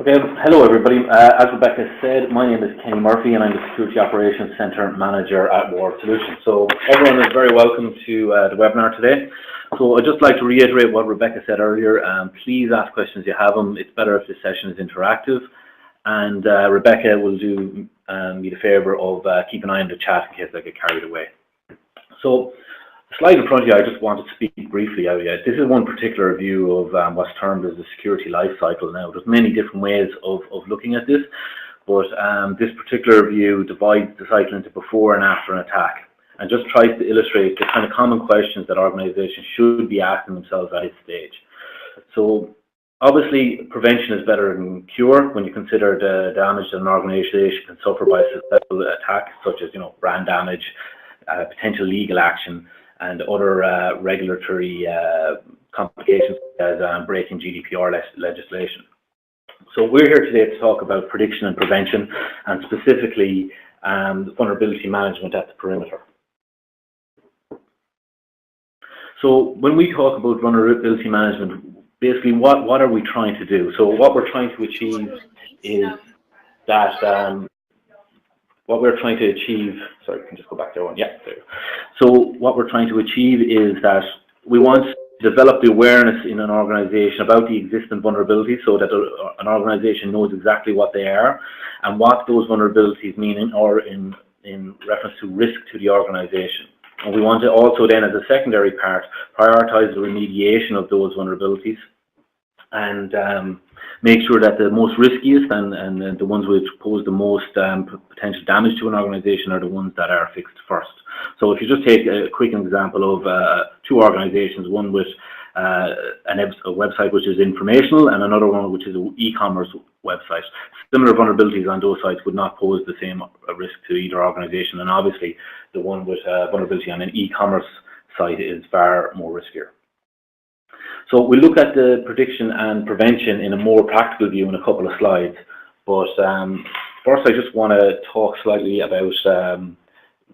Okay, hello everybody. As Rebecca said, my name is Kenny Murphy and I'm the Security Operations Centre Manager at Ward Solutions. So everyone is very welcome to the webinar today. So I'd just like to reiterate what Rebecca said earlier. Please ask questions if you have them. It's better if this session is interactive. And Rebecca will do me the favour of keep an eye on the chat in case I get carried away. So the slide in front of you, I just want to speak briefly out yet. This is one particular view of what's termed as the security life cycle. Now, there's many different ways of looking at this, but this particular view divides the cycle into before and after an attack, and just tries to illustrate the kind of common questions that organizations should be asking themselves at this stage. So, obviously, prevention is better than cure when you consider the damage that an organization can suffer by a successful attack, such as brand damage, potential legal action, and other regulatory complications as breaking GDPR legislation. So we're here today to talk about prediction and prevention, and specifically vulnerability management at the perimeter. So when we talk about vulnerability management, basically what are we trying to do? So what we're trying to achieve is that what we're trying to achieve, sorry, we can just go back there one, yeah, there. So what we're trying to achieve is that we want to develop the awareness in an organization about the existing vulnerabilities so that an organization knows exactly what they are and what those vulnerabilities mean in reference to risk to the organization. And we want to also then, as a secondary part, prioritize the remediation of those vulnerabilities and make sure that the most riskiest and the ones which pose the most potential damage to an organization are the ones that are fixed first. So if you just take a quick example of two organizations, one with a website which is informational and another one which is an e-commerce website, similar vulnerabilities on those sites would not pose the same risk to either organization, and obviously the one with vulnerability on an e-commerce site is far more riskier. So we'll look at the prediction and prevention in a more practical view in a couple of slides. But first, I just want to talk slightly about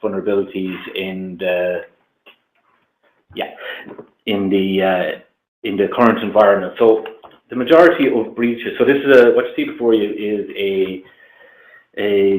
vulnerabilities in the current environment. So the majority of breaches. So this is what you see before you is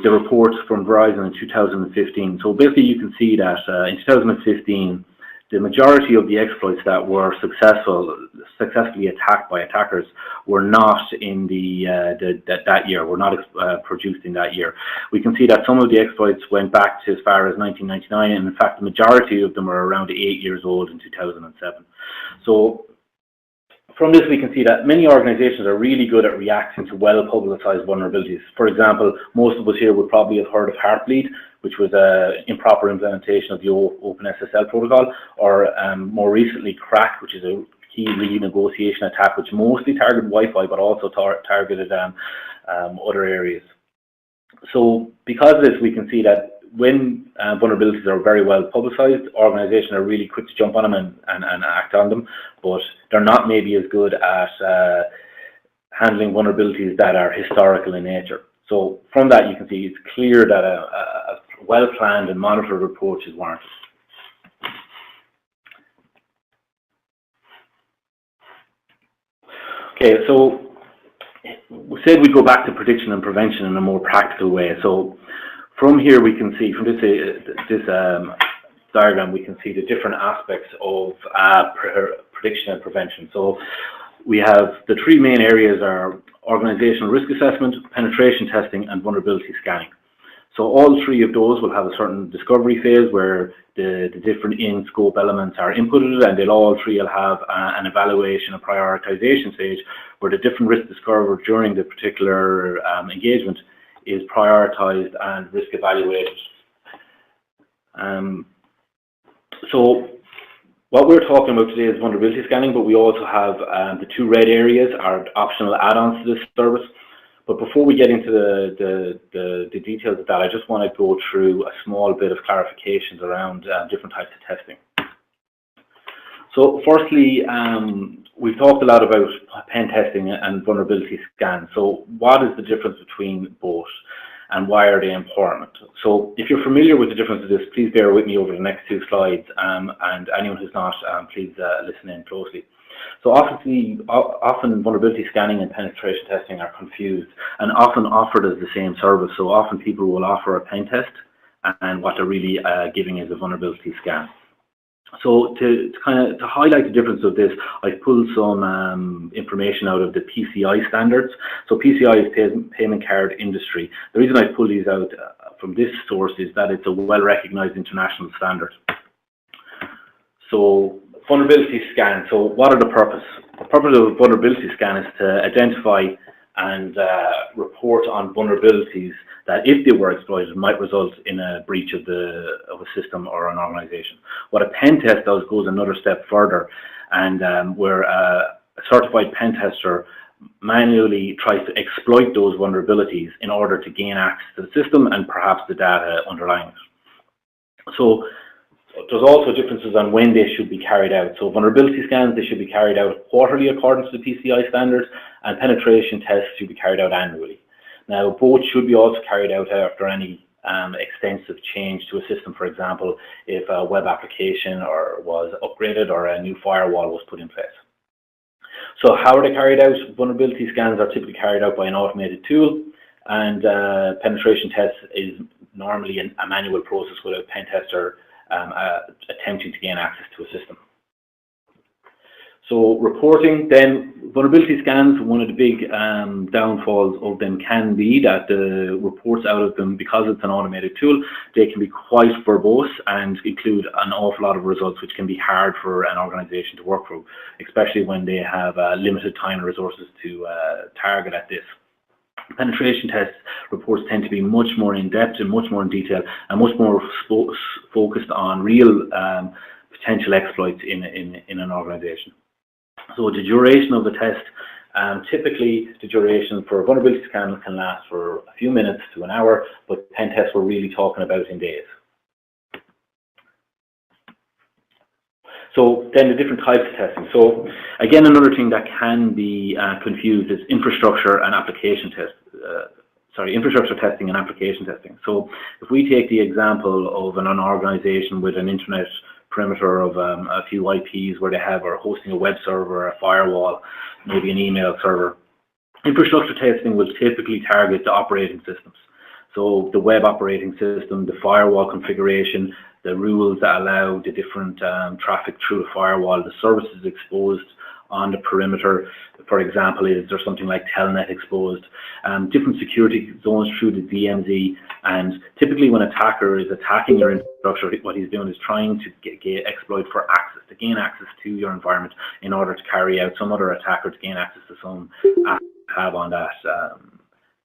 the report from Verizon in 2015. So basically, you can see that in 2015. The majority of the exploits that were successfully attacked by attackers were not in that year, were not produced in that year. We can see that some of the exploits went back to as far as 1999, and in fact, the majority of them are around 8 years old in 2007. So from this, we can see that many organizations are really good at reacting to well-publicized vulnerabilities. For example, most of us here would probably have heard of Heartbleed, which was an improper implementation of the OpenSSL protocol, or more recently, Crack, which is a key renegotiation attack, which mostly targeted Wi-Fi, but also targeted other areas. So because of this, we can see that when vulnerabilities are very well publicized, organizations are really quick to jump on them and act on them, but they're not maybe as good at handling vulnerabilities that are historical in nature. So from that, you can see it's clear that a well-planned and monitored approach is warranted. Okay, so we said we'd go back to prediction and prevention in a more practical way. So from here, we can see, from this diagram, we can see the different aspects of prediction and prevention. So we have the three main areas are organizational risk assessment, penetration testing, and vulnerability scanning. So all three of those will have a certain discovery phase where the different in-scope elements are inputted, and they'll all three will have an evaluation, a prioritization stage where the different risks discovered during the particular engagement is prioritized and risk evaluated. So what we're talking about today is vulnerability scanning, but we also have the two red areas are optional add-ons to this service. But before we get into the details of that, I just want to go through a small bit of clarifications around different types of testing. So firstly, we've talked a lot about pen testing and vulnerability scans. So what is the difference between both and why are they important? So if you're familiar with the difference of this, please bear with me over the next two slides, and anyone who's not, please listen in closely. So often vulnerability scanning and penetration testing are confused and often offered as the same service. So often people will offer a pen test, and what they're really giving is a vulnerability scan. So to highlight the difference of this, I've pulled some information out of the PCI standards. So PCI is Payment Card Industry. The reason I pull these out from this source is that it's a well-recognized international standard. So vulnerability scan. So what are the purpose? The purpose of a vulnerability scan is to identify and report on vulnerabilities that, if they were exploited, might result in a breach of a system or an organization. What a pen test does goes another step further, and where a certified pen tester manually tries to exploit those vulnerabilities in order to gain access to the system and perhaps the data underlying it. So there's also differences on when they should be carried out. So vulnerability scans, they should be carried out quarterly according to the PCI standards, and penetration tests should be carried out annually. Now, both should be also carried out after any extensive change to a system. For example, if a web application was upgraded or a new firewall was put in place. So how are they carried out? Vulnerability scans are typically carried out by an automated tool, and penetration tests is normally a manual process with a pen tester attempting to gain access to a system. So reporting, then vulnerability scans, one of the big downfalls of them can be that the reports out of them, because it's an automated tool, they can be quite verbose and include an awful lot of results, which can be hard for an organization to work through, especially when they have limited time and resources to target at this. Penetration test reports tend to be much more in-depth and much more in detail and much more focused on real potential exploits in an organization. So the duration of the test, typically the duration for a vulnerability scan can last for a few minutes to an hour, but pen tests we're really talking about in days. So then the different types of testing. So again, another thing that can be confused is infrastructure and application infrastructure testing and application testing. So if we take the example of an organization with an internet perimeter of a few IPs where they are hosting a web server, a firewall, maybe an email server, infrastructure testing will typically target the operating systems. So the web operating system, the firewall configuration, the rules that allow the different traffic through the firewall, the services exposed on the perimeter. For example, is there something like telnet exposed, different security zones through the DMZ, and typically when an attacker is attacking your infrastructure, what he's doing is trying to exploit for access, to gain access to your environment in order to carry out some other attacker to gain access to some asset you have on that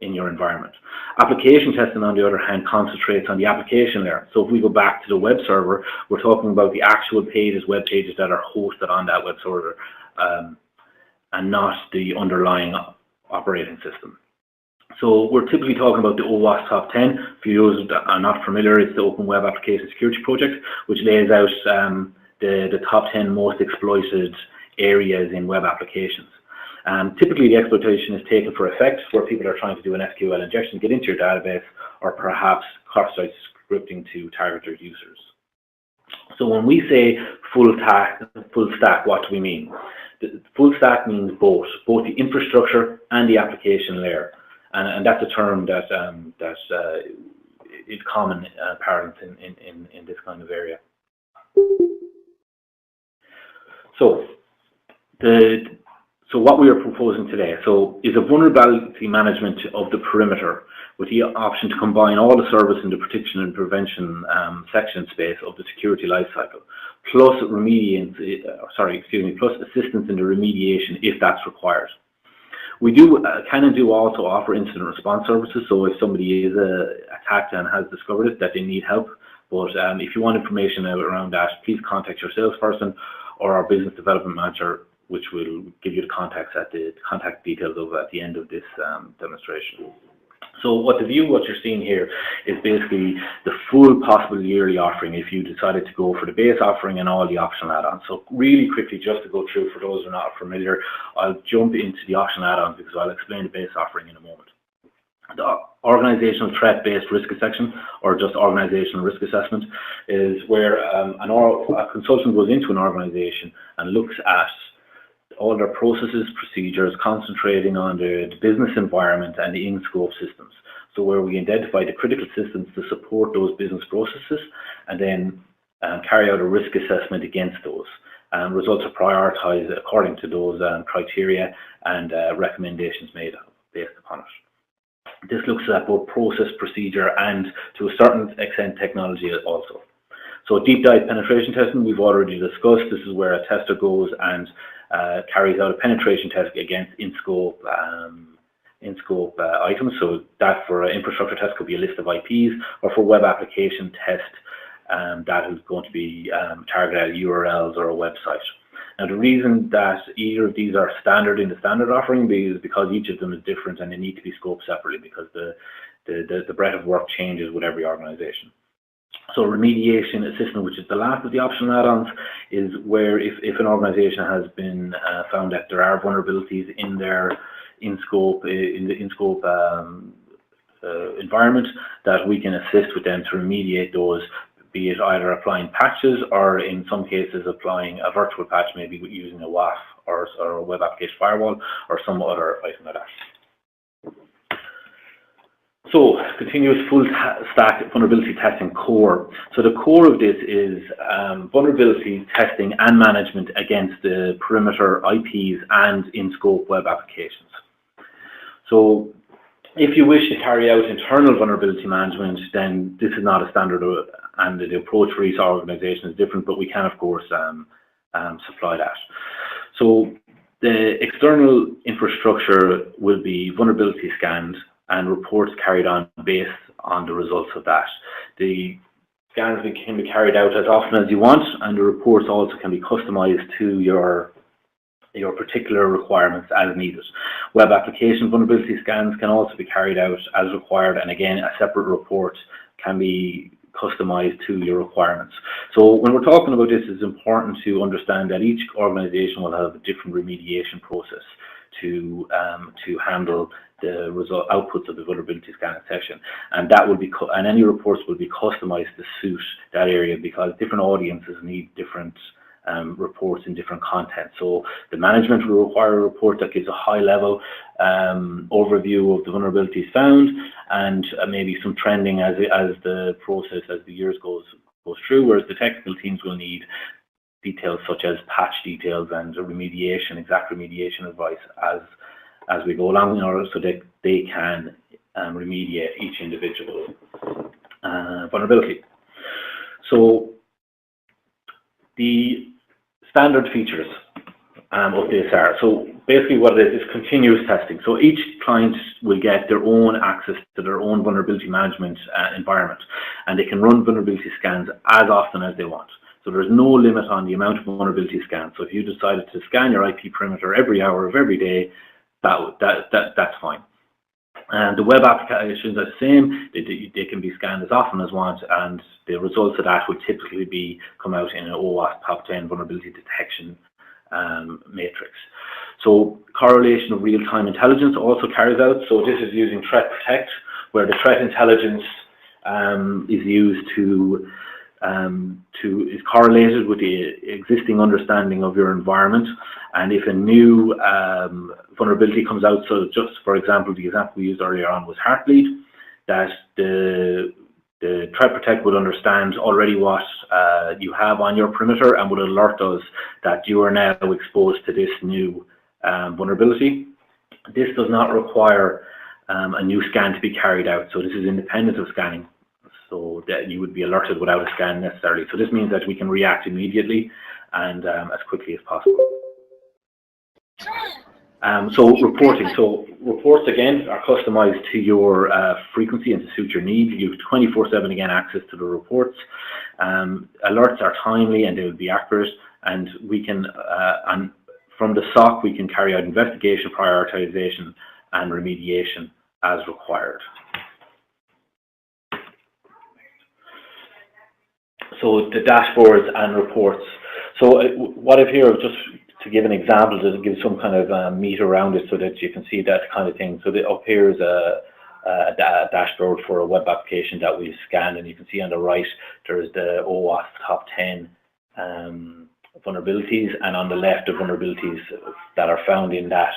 in your environment. Application testing, on the other hand, concentrates on the application layer. So if we go back to the web server, we're talking about the actual pages, web pages that are hosted on that web server, and not the underlying operating system. So we're typically talking about the OWASP Top 10. For those that are not familiar, it's the Open Web Application Security Project, which lays out the top 10 most exploited areas in web applications. Typically, the exploitation is taken for effect where people are trying to do an SQL injection, get into your database, or perhaps cross-site scripting to target their users. So when we say full stack, what do we mean? The full stack means both the infrastructure and the application layer, and that's a term that is common parlance in this kind of area. So what we are proposing today is a vulnerability management of the perimeter with the option to combine all the service in the protection and prevention section space of the security lifecycle, plus plus assistance in the remediation if that's required. We can also offer incident response services. So if somebody is attacked and has discovered it, that they need help. But if you want information around that, please contact your salesperson or our business development manager, which will give you the contact details at the end of this demonstration. So what you're seeing here is basically the full possible yearly offering if you decided to go for the base offering and all the optional add-ons. So really quickly, just to go through for those who are not familiar, I'll jump into the optional add-ons because I'll explain the base offering in a moment. The organizational threat-based risk assessment, or just organizational risk assessment, is where a consultant goes into an organization and looks at all their processes, procedures, concentrating on the business environment and the in-scope systems. So where we identify the critical systems to support those business processes, and then carry out a risk assessment against those. Results are prioritized according to those criteria and recommendations made based upon it. This looks at both process, procedure, and to a certain extent technology also. So deep dive penetration testing, we've already discussed. This is where a tester goes and carries out a penetration test against in-scope items. So that for an infrastructure test could be a list of IPs, or for web application test, that is going to be targeted at URLs or a website. Now, the reason that either of these are standard in the standard offering is because each of them is different and they need to be scoped separately, because the breadth of work changes with every organization. So remediation assessment, which is the last of the optional add-ons, is where if an organization has been found that there are vulnerabilities in their in-scope environment, that we can assist with them to remediate those, be it either applying patches or in some cases applying a virtual patch, maybe using a WAF or a web application firewall or some other item like that. So, continuous full stack vulnerability testing core. So the core of this is vulnerability testing and management against the perimeter IPs and in-scope web applications. So if you wish to carry out internal vulnerability management, then this is not a standard, and the approach for each organization is different, but we can of course supply that. So the external infrastructure will be vulnerability scanned and reports carried on based on the results of that. The scans can be carried out as often as you want, and the reports also can be customized to your particular requirements as needed. Web application vulnerability scans can also be carried out as required, and again, a separate report can be customized to your requirements. So when we're talking about this, it's important to understand that each organization will have a different remediation process to handle the result outputs of the vulnerability scanning session, and that will be and any reports will be customized to suit that area, because different audiences need different reports in different content. So the management will require a report that gives a high-level overview of the vulnerabilities found, and maybe some trending as the process, as the years goes through, whereas the technical teams will need details such as patch details and remediation, exact remediation advice as we go along, in order so that they can remediate each individual vulnerability. So the standard features of this are, so basically what it is continuous testing. So each client will get their own access to their own vulnerability management environment, and they can run vulnerability scans as often as they want. So there's no limit on the amount of vulnerability scans. So if you decided to scan your IP perimeter every hour of every day, that's fine. And the web applications are the same. They can be scanned as often as want, and the results of that will typically come out in an OWASP top 10 vulnerability detection matrix. So correlation of real-time intelligence also carries out. So this is using Threat Protect, where the threat intelligence is used is correlated with the existing understanding of your environment. And if a new vulnerability comes out, so just for example, the example we used earlier on was Heartbleed, that the Threat Protect would understand already what you have on your perimeter and would alert us that you are now exposed to this new vulnerability. This does not require a new scan to be carried out, so this is independent of scanning, so that you would be alerted without a scan necessarily. So this means that we can react immediately and as quickly as possible. So reporting. So reports again are customized to your frequency and to suit your needs. You have 24/7 again access to the reports. Alerts are timely and they will be accurate, and we can and from the SOC we can carry out investigation, prioritization, and remediation as required. So the dashboards and reports. So what I've here, just to give an example, to give some kind of meat around it so that you can see that kind of thing. So up here is a dashboard for a web application that we've scanned, and you can see on the right there's the OWASP top 10 vulnerabilities, and on the left, the vulnerabilities that are found in that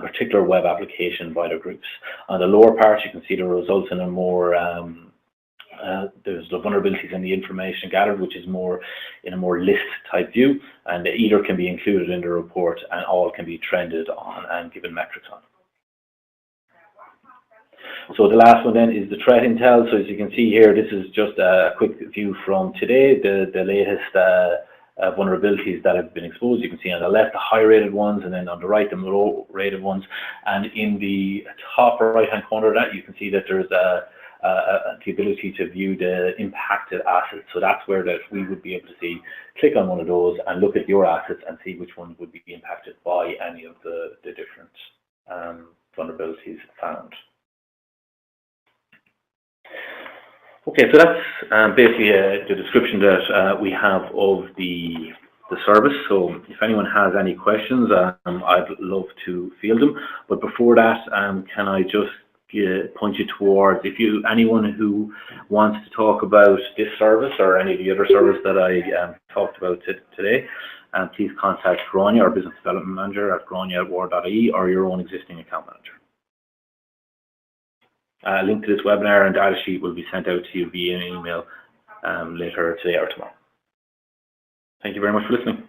particular web application by the groups. On the lower part, you can see the results in a more there's the vulnerabilities and the information gathered, which is more in a more list type view, and either can be included in the report and all can be trended on and given metrics on. So the last one then is the threat intel. So as you can see here, this is just a quick view from today, the latest vulnerabilities that have been exposed. You can see on the left the high rated ones, and then on the right the low rated ones. And in the top right hand corner of that, you can see that there's the ability to view the impacted assets. So that's where that we would be able to see, click on one of those and look at your assets and see which one would be impacted by any of the different vulnerabilities found. Okay, so that's basically the description that we have of the service. So if anyone has any questions, I'd love to field them. But before that, can I just point you towards, anyone who wants to talk about this service or any of the other service that I talked about today, please contact Grania, our business development manager at grania@war.ie, or your own existing account manager. A link to this webinar and data sheet will be sent out to you via an email later today or tomorrow. Thank you very much for listening.